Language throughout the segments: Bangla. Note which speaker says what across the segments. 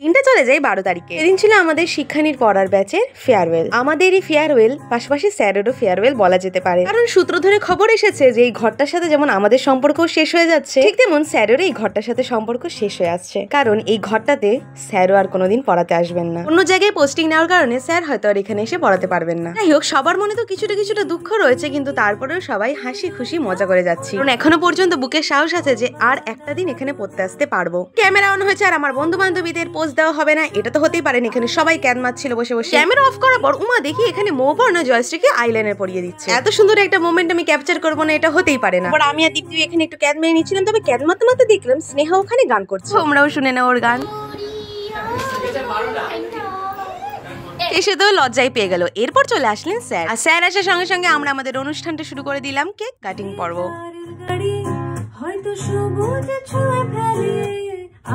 Speaker 1: দিনটা চলে যায় 12 তারিখে। এদিন ছিল আমাদের শিক্ষানীর পড়ার ব্যাচের ফেয়ারওয়েল। আমাদেরই ফেয়ারওয়েল, পাশাপাশি স্যারেরও ফেয়ারওয়েল বলা যেতে পারে, কারণ সূত্র ধরে খবর এসেছে যে এই ঘরটার সাথে যেমন আমাদের সম্পর্ক শেষ হয়ে যাচ্ছে, ঠিক তেমন স্যারেরও এই ঘরটার সাথে সম্পর্ক শেষ হয়ে আসছে। কারণ এই ঘরটাতে স্যারও আর কোনোদিন পড়াতে আসবেন না। অন্য জায়গায় পোস্টিং নেওয়ার কারণে স্যার হয়তো আর এখানে এসে পড়াতে পারবেন না। যাই হোক, সবার মনে তো কিছুটা দুঃখ রয়েছে, কিন্তু তারপরেও সবাই হাসি খুশি মজা করে যাচ্ছি, কারণ এখনো পর্যন্ত বুকে সাহস আছে যে আর একটা দিন এখানে পড়তে আসতে পারবো। ক্যামেরা অন হয়েছে আর আমার বন্ধু বান্ধবীদের পোজ দেওয়া হবে না, এটা তো হতেই পারেন। এখানে সবাই ক্যান মারছিল বসে বসে। ক্যামেরা অফ করার পর উমা দেখি এখানে মৌবর্ণ জয়শ্রীকে আইলাইনার পরিয়ে দিচ্ছে। এত সুন্দর একটা মোমেন্ট আমি ক্যাপচার করবো না, এটা হতেই পারে না। আমি আর দীপ্তি এখানে একটু ক্যান মেরে নিচ্ছিলাম, তবে ক্যান মারতে মারতে দেখলাম স্নেহা ওখানে গান করছে। তোমরাও শুনে নাও ওর গান। এসে তো লজ্জাই পেয়ে গেল। এরপর চলে আসলেন স্যার, আর স্যার আসার সঙ্গে সঙ্গে আমরা আমাদের অনুষ্ঠানটা শুরু করে দিলাম কেক কাটিং পর্ব। হয়তো সবুজ ছুঁয়ে ফেলে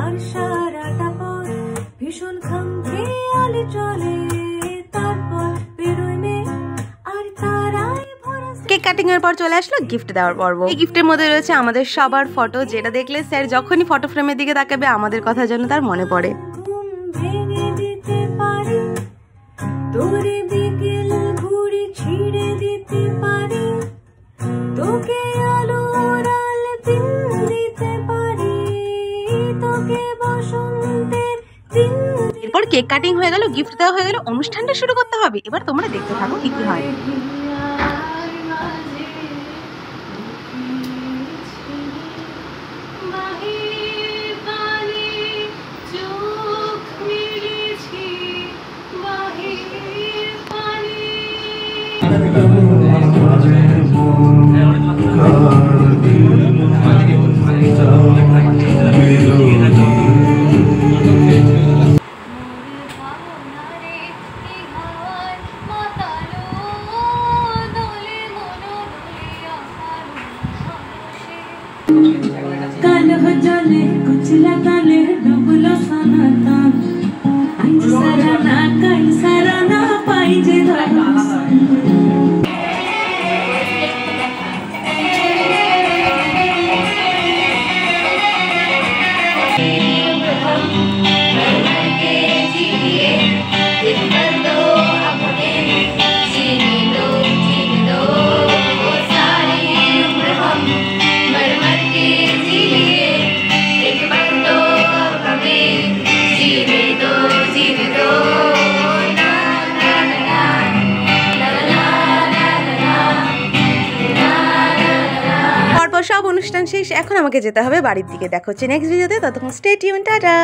Speaker 1: আর সারাটা পথ ভীষণ খামখে আলে চলে, তারপর বেরোনে আর তারাই ভরা। কেক কাটিং এর পর চলে আসলো গিফট দেওয়ার পর্ব। এই গিফটের মধ্যে রয়েছে আমাদের সবার ফটো, যেটা দেখলে স্যার যখনই ফটো ফ্রেমের দিকে তাকাবে আমাদের কথা যেন তার মনে পড়ে। তোরে বিকেল ঘুড়ি ছিঁড়ে দিতে পারি, তোকে আলো ওড়াল দিন দিতে পারি, তোকে বসন্তের দিন। এরপর কেক কাটিং হয়ে গেল, গিফট দেওয়া হয়ে গেল, অনুষ্ঠানটা শুরু করতে হবে। এবার তোমরা দেখতে থাকো কি কি হয়। কালো জলে কুচলা কালে ডুবলো সনাতা, আইজ সারানা কাল সারানা পাই যে সব অনুষ্ঠান শেষ। এখন আমাকে যেতে হবে বাড়ির দিকে। দেখা হচ্ছে নেক্সট ভিডিওতে, ততক্ষণ স্টে টিউন, টাটা।